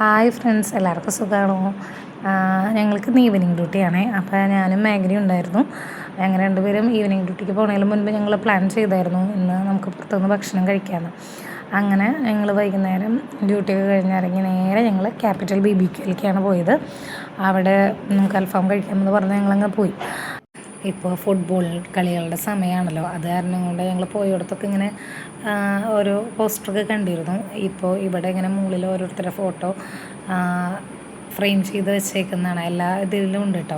Hi friends, എല്ലാവർക്കും സുഖമാണോ? ഞങ്ങൾക്ക് ഇന്ന് ഈവനിങ് ഡ്യൂട്ടിയാണേ. അപ്പോൾ ഞാനും മേഘനയും ഉണ്ടായിരുന്നു. ഞങ്ങൾ രണ്ടുപേരും ഈവനിങ് ഡ്യൂട്ടിക്ക് പോകുന്നതിന് മുൻപ് ഞങ്ങൾ പ്ലാൻ ചെയ്തായിരുന്നു ഇന്ന് നമുക്ക് പുറത്തുനിന്ന് ഭക്ഷണം കഴിക്കാമെന്ന്. അങ്ങനെ ഞങ്ങൾ വൈകുന്നേരം ഡ്യൂട്ടിയൊക്കെ കഴിഞ്ഞിറങ്ങി നേരെ ഞങ്ങൾ ക്യാപിറ്റൽ BBQലേക്കാണ് പോയത്. അവിടെ നമുക്ക് അൽഫാം കഴിക്കാമെന്ന് പറഞ്ഞ് ഞങ്ങളങ്ങ് പോയി. ഇപ്പോൾ ഫുട്ബോൾ കളികളുടെ സമയമാണല്ലോ, അത് കാരണം കൊണ്ട് ഞങ്ങൾ പോയിടത്തൊക്കെ ഇങ്ങനെ ഓരോ പോസ്റ്ററൊക്കെ കണ്ടിരുന്നു. ഇപ്പോൾ ഇവിടെ ഇങ്ങനെ മുകളിൽ ഓരോരുത്തരുടെ ഫോട്ടോ ഫ്രെയിം ചെയ്ത് വെച്ചേക്കുന്നതാണ്, എല്ലാ ഇതിലും ഉണ്ട് കേട്ടോ.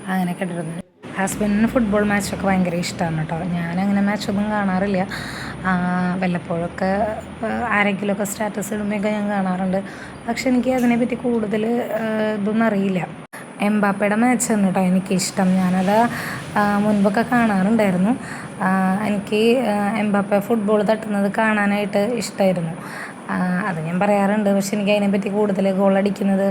അങ്ങനെ കണ്ടിരുന്നു. ഹസ്ബൻഡിന് ഫുട്ബോൾ മാച്ചൊക്കെ ഭയങ്കര ഇഷ്ടമാണ് കേട്ടോ. ഞാനങ്ങനെ മാച്ചൊന്നും കാണാറില്ല. വല്ലപ്പോഴൊക്കെ ആരെങ്കിലുമൊക്കെ സ്റ്റാറ്റസ് ഇടുമ്പോഴൊക്കെ ഞാൻ കാണാറുണ്ട്. പക്ഷെ എനിക്ക് അതിനെപ്പറ്റി കൂടുതൽ ഇതൊന്നും അറിയില്ല. എംബാപ്പയുടെ മാച്ചാണ് കേട്ടോ എനിക്കിഷ്ടം. ഞാനത് മുൻപൊക്കെ കാണാറുണ്ടായിരുന്നു. എനിക്ക് എംബാപ്പ ഫുട്ബോൾ തട്ടുന്നത് കാണാനായിട്ട് ഇഷ്ടമായിരുന്നു. അത് ഞാൻ പറയാറുണ്ട്. പക്ഷെ എനിക്ക് അതിനെപ്പറ്റി കൂടുതൽ ഗോളടിക്കുന്നത്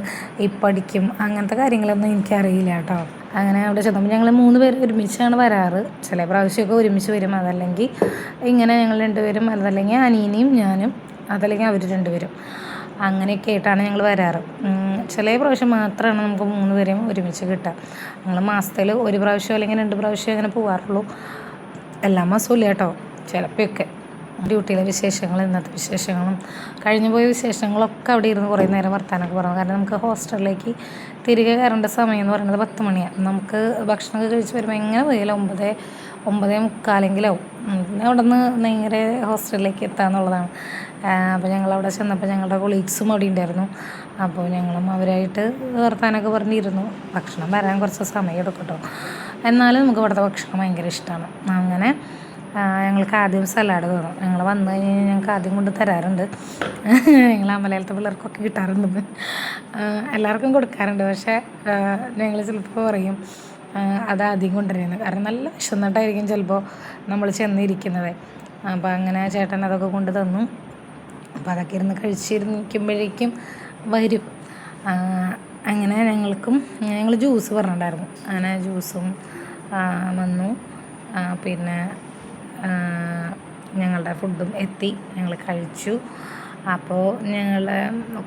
ഇപ്പം അടിക്കും അങ്ങനത്തെ കാര്യങ്ങളൊന്നും എനിക്കറിയില്ല കേട്ടോ. അങ്ങനെ അവിടെ ചെന്നപ്പോൾ ഞങ്ങൾ 3 പേര് ഒരുമിച്ചാണ് വരാറ്. ചില പ്രാവശ്യമൊക്കെ ഒരുമിച്ച് വരും, അതല്ലെങ്കിൽ ഇങ്ങനെ ഞങ്ങൾ 2 പേരും, അതല്ലെങ്കിൽ അനീനയും ഞാനും, അതല്ലെങ്കിൽ അവർ 2 പേരും, അങ്ങനെയൊക്കെ ആയിട്ടാണ് ഞങ്ങൾ വരാറ്. ചില പ്രാവശ്യം മാത്രമാണ് നമുക്ക് 3 പേരെയും ഒരുമിച്ച് കിട്ടുക. ഞങ്ങൾ മാസത്തിൽ 1 പ്രാവശ്യം അല്ലെങ്കിൽ 2 പ്രാവശ്യം അങ്ങനെ പോകാറുള്ളൂ. എല്ലാ മാസവും ഇല്ല കേട്ടോ, ചിലപ്പോഴൊക്കെ. ഡ്യൂട്ടിയിലെ വിശേഷങ്ങളും ഇന്നത്തെ വിശേഷങ്ങളും കഴിഞ്ഞു പോയ വിശേഷങ്ങളൊക്കെ അവിടെ ഇരുന്ന് കുറേ നേരം വർത്താനൊക്കെ പറഞ്ഞു. കാരണം നമുക്ക് ഹോസ്റ്റലിലേക്ക് തിരികെ കയറേണ്ട സമയം എന്ന് പറയുന്നത് 10 മണിയാണ്. നമുക്ക് ഭക്ഷണമൊക്കെ കഴിച്ച് വരുമ്പോൾ എങ്ങനെ പോയാലും 9-9:45 പിന്നെ അവിടെ നിന്ന് നേരെ ഹോസ്റ്റലിലേക്ക് എത്താമെന്നുള്ളതാണ്. അപ്പോൾ ഞങ്ങളവിടെ ചെന്നപ്പോൾ ഞങ്ങളുടെ കൊളീഗ്സും അവിടെ ഉണ്ടായിരുന്നു. അപ്പോൾ ഞങ്ങളും അവരായിട്ട് വർത്താനൊക്കെ പറഞ്ഞിരുന്നു. ഭക്ഷണം വരാൻ കുറച്ച് സമയം എടുക്കും കേട്ടോ, എന്നാലും നമുക്ക് ഇവിടുത്തെ ഭക്ഷണം ഭയങ്കര ഇഷ്ടമാണ്. അങ്ങനെ ഞങ്ങൾക്ക് ആദ്യം സലാഡ് തന്നു. ഞങ്ങൾ വന്നു കഴിഞ്ഞ് ഞങ്ങൾക്ക് ആദ്യം കൊണ്ട് തരാറുണ്ട്. ഞങ്ങൾ മലയാളത്തെ പിള്ളേർക്കൊക്കെ കിട്ടാറുണ്ട്, എല്ലാവർക്കും കൊടുക്കാറുണ്ട്. പക്ഷേ ഞങ്ങൾ ചിലപ്പോൾ പറയും അത് ആദ്യം കൊണ്ടുവരുന്നത്, കാരണം നല്ല വിശന്നിട്ടായിരിക്കും ചിലപ്പോൾ നമ്മൾ ചെന്നിരിക്കുന്നത്. അപ്പോൾ അങ്ങനെ ചേട്ടൻ അതൊക്കെ കൊണ്ട് തന്നു. അപ്പോൾ അതൊക്കെ ഇരുന്ന് കഴിച്ചിരിക്കുമ്പോഴേക്കും വരും. അങ്ങനെ ഞങ്ങൾ ജ്യൂസ് പറഞ്ഞിട്ടുണ്ടായിരുന്നു. അങ്ങനെ ജ്യൂസും വന്നു. പിന്നെ ഞങ്ങളുടെ ഫുഡും എത്തി, ഞങ്ങൾ കഴിച്ചു. അപ്പോൾ ഞങ്ങളുടെ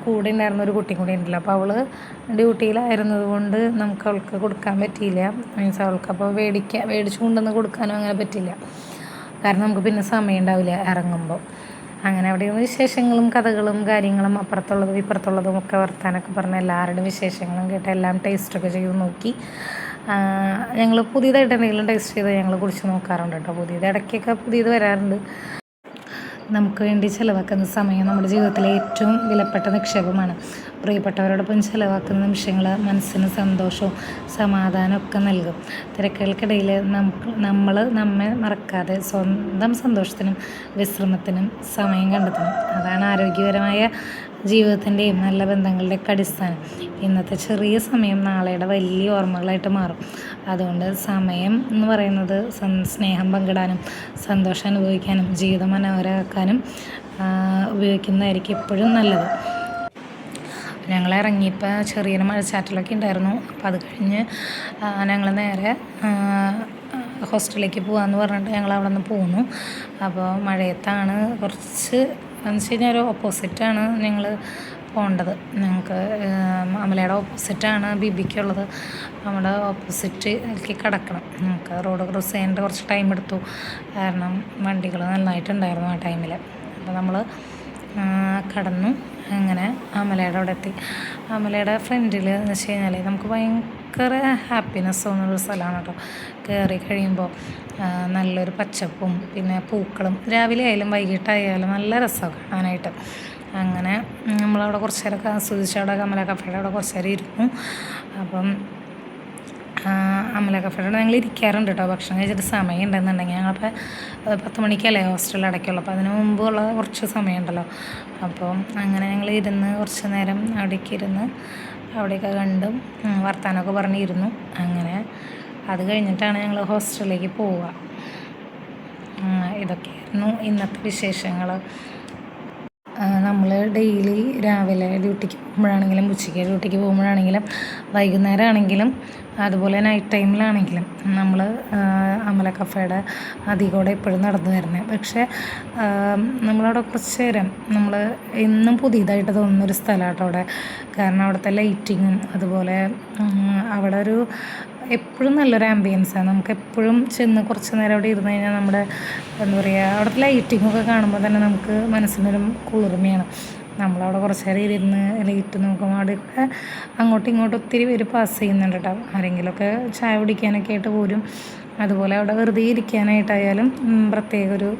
കൂടെ ഉണ്ടായിരുന്ന ഒരു കുട്ടിയും കൂടി ഉണ്ടല്ലോ, അപ്പോൾ അവൾ ഡ്യൂട്ടിയിലായിരുന്നത് കൊണ്ട് നമുക്ക് അവൾക്ക് കൊടുക്കാൻ പറ്റിയില്ല. മീൻസ് അവൾക്കപ്പോൾ മേടിച്ചു കൊണ്ടുവന്ന് കൊടുക്കാനും അങ്ങനെ പറ്റില്ല, കാരണം നമുക്ക് പിന്നെ സമയം ഉണ്ടാവില്ല ഇറങ്ങുമ്പോൾ. അങ്ങനെ അവിടെ നിന്ന് വിശേഷങ്ങളും കഥകളും കാര്യങ്ങളും അപ്പുറത്തുള്ളതും ഇപ്പുറത്തുള്ളതും ഒക്കെ വർത്താനൊക്കെ പറഞ്ഞ് എല്ലാവരുടെയും വിശേഷങ്ങളും കേട്ട് എല്ലാം ടേസ്റ്റൊക്കെ ചെയ്ത് നോക്കി. ഞങ്ങൾ പുതിയതായിട്ട് എന്തെങ്കിലും ടേസ്റ്റ് ചെയ്ത് ഞങ്ങൾ കുടിച്ച് നോക്കാറുണ്ട് കേട്ടോ. ഇടയ്ക്കൊക്കെ പുതിയത് വരാറുണ്ട്. നമുക്ക് വേണ്ടി ചിലവാക്കുന്ന സമയം നമ്മുടെ ജീവിതത്തിലെ ഏറ്റവും വിലപ്പെട്ട നിക്ഷേപമാണ്. പ്രിയപ്പെട്ടവരോടൊപ്പം ചിലവാക്കുന്ന നിമിഷങ്ങൾ മനസ്സിന് സന്തോഷവും സമാധാനവും ഒക്കെ നൽകും. തിരക്കുകൾക്കിടയിൽ നമ്മെ മറക്കാതെ സ്വന്തം സന്തോഷത്തിനും വിശ്രമത്തിനും സമയം കണ്ടെത്തണം. അതാണ് ആരോഗ്യപരമായ ജീവിതത്തിൻ്റെയും നല്ല ബന്ധങ്ങളുടെയൊക്കെ അടിസ്ഥാനം. ഇന്നത്തെ ചെറിയ സമയം നാളെയുടെ വലിയ ഓർമ്മകളായിട്ട് മാറും. അതുകൊണ്ട് സമയം എന്ന് പറയുന്നത് സ്നേഹം പങ്കിടാനും സന്തോഷം അനുഭവിക്കാനും ജീവിതം മനോഹരമാക്കാനും ഉപയോഗിക്കുന്നതായിരിക്കും എപ്പോഴും നല്ലത്. ഞങ്ങൾ ഇറങ്ങിയപ്പോൾ ചെറിയൊരു മഴച്ചാറ്റലൊക്കെ ഉണ്ടായിരുന്നു. അപ്പോൾ അത് കഴിഞ്ഞ് ഞങ്ങൾ നേരെ ഹോസ്റ്റലിലേക്ക് പോകാമെന്ന് പറഞ്ഞിട്ട് ഞങ്ങൾ അവിടെ നിന്ന് പോന്നു. അപ്പോൾ മഴയത്താണ് കുറച്ച് എന്ന് വെച്ച് കഴിഞ്ഞാൽ ഒരു ഓപ്പോസിറ്റാണ് ഞങ്ങൾ പോകേണ്ടത്. ഞങ്ങൾക്ക് അമലയുടെ ഓപ്പോസിറ്റാണ് BBQ ഉള്ളത്. നമ്മുടെ ഓപ്പോസിറ്റിലേക്ക് കിടക്കണം. നമുക്ക് റോഡ് ക്രോസ് ചെയ്യാനായിട്ട് കുറച്ച് ടൈം എടുത്തു, കാരണം വണ്ടികൾ നന്നായിട്ടുണ്ടായിരുന്നു ആ ടൈമിൽ. അപ്പോൾ നമ്മൾ കടന്നു. അങ്ങനെ അമലയുടെ അവിടെ എത്തി. അമലയുടെ ഫ്രണ്ടിൽ എന്ന് വെച്ച് കഴിഞ്ഞാൽ നമുക്ക് ഭയങ്കര ഹാപ്പിനെസ് തോന്നുന്നൊരു സ്ഥലമാണ് കേട്ടോ. കയറി കഴിയുമ്പോൾ നല്ലൊരു പച്ചപ്പും പിന്നെ പൂക്കളും, രാവിലെ ആയാലും വൈകിട്ടായാലും നല്ല രസമാണ് കാണാനായിട്ട്. അങ്ങനെ നമ്മളവിടെ കുറച്ച് നേരമൊക്കെ ആസ്വദിച്ച് അവിടെ അമല കഫേയുടെ അവിടെ കുറച്ച് നേരം ഇരുന്നു. അപ്പം അമല കഫേയുടെ ഞങ്ങൾ ഇരിക്കാറുണ്ട് കേട്ടോ. ഭക്ഷണം കഴിച്ചിട്ട് സമയം ഉണ്ടെന്നുണ്ടെങ്കിൽ ഞങ്ങളപ്പോൾ 10 മണിക്കല്ലേ ഹോസ്റ്റലിൽ അടയ്ക്കുള്ളൂ. അപ്പോൾ അതിന് മുമ്പുള്ള കുറച്ച് സമയമുണ്ടല്ലോ. അപ്പം അങ്ങനെ ഞങ്ങൾ ഇരുന്ന് കുറച്ച് നേരം അവിടെയൊക്കെ കണ്ടും വർത്താനമൊക്കെ പറഞ്ഞിരുന്നു. അങ്ങനെ അത് കഴിഞ്ഞിട്ടാണ് ഞങ്ങൾ ഹോസ്റ്റലിലേക്ക് പോവുക. ഇതൊക്കെയായിരുന്നു ഇന്നത്തെ വിശേഷങ്ങൾ. നമ്മൾ ഡെയിലി രാവിലെ ഡ്യൂട്ടിക്ക് പോകുമ്പോഴാണെങ്കിലും ഉച്ചയ്ക്ക് ഡ്യൂട്ടിക്ക് പോകുമ്പോഴാണെങ്കിലും വൈകുന്നേരം ആണെങ്കിലും അതുപോലെ നൈറ്റ് ടൈമിലാണെങ്കിലും നമ്മൾ അമല കഫേയുടെ അതിൽ കൂടെ എപ്പോഴും നടന്നു വരുന്നത്. പക്ഷേ നമ്മളവിടെ കുറച്ച് നേരം നമ്മൾ എന്നും പുതിയതായിട്ട് തോന്നുന്നൊരു സ്ഥലമാട്ടോ അവിടെ. കാരണം അവിടുത്തെ ലൈറ്റിങ്ങും അതുപോലെ അവിടെ ഒരു എപ്പോഴും നല്ലൊരു ആംബിയൻസാണ്. നമുക്ക് എപ്പോഴും ചെന്ന് കുറച്ച് നേരം അവിടെ ഇരുന്ന് കഴിഞ്ഞാൽ നമ്മുടെ എന്താ പറയുക, അവിടുത്തെ ലൈറ്റിങ്ങൊക്കെ കാണുമ്പോൾ തന്നെ നമുക്ക് മനസ്സിനൊരു കുളിർമയാണ്. നമ്മളവിടെ കുറച്ച് നേരം ഇരുന്ന് ലൈറ്റ് നോക്കുമ്പോൾ അവിടെയൊക്കെ അങ്ങോട്ടും ഇങ്ങോട്ടും ഒത്തിരി പേര് പാസ് ചെയ്യുന്നുണ്ട് കേട്ടോ. ആരെങ്കിലുമൊക്കെ ചായ കുടിക്കാനൊക്കെ ആയിട്ട് പോരും. അതുപോലെ അവിടെ വെറുതെ ഇരിക്കാനായിട്ടായാലും പ്രത്യേക ഒരു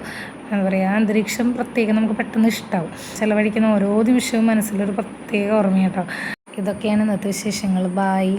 എന്താ പറയുക, അന്തരീക്ഷം പ്രത്യേകം നമുക്ക് പെട്ടെന്ന് ഇഷ്ടമാവും. ചിലവഴിക്കുന്ന ഓരോ നിമിഷവും മനസ്സിലൊരു പ്രത്യേക ഓർമ്മ കേട്ടോ. ഇതൊക്കെയാണ് ഇന്നത്തെ വിശേഷങ്ങൾ. ബായ്.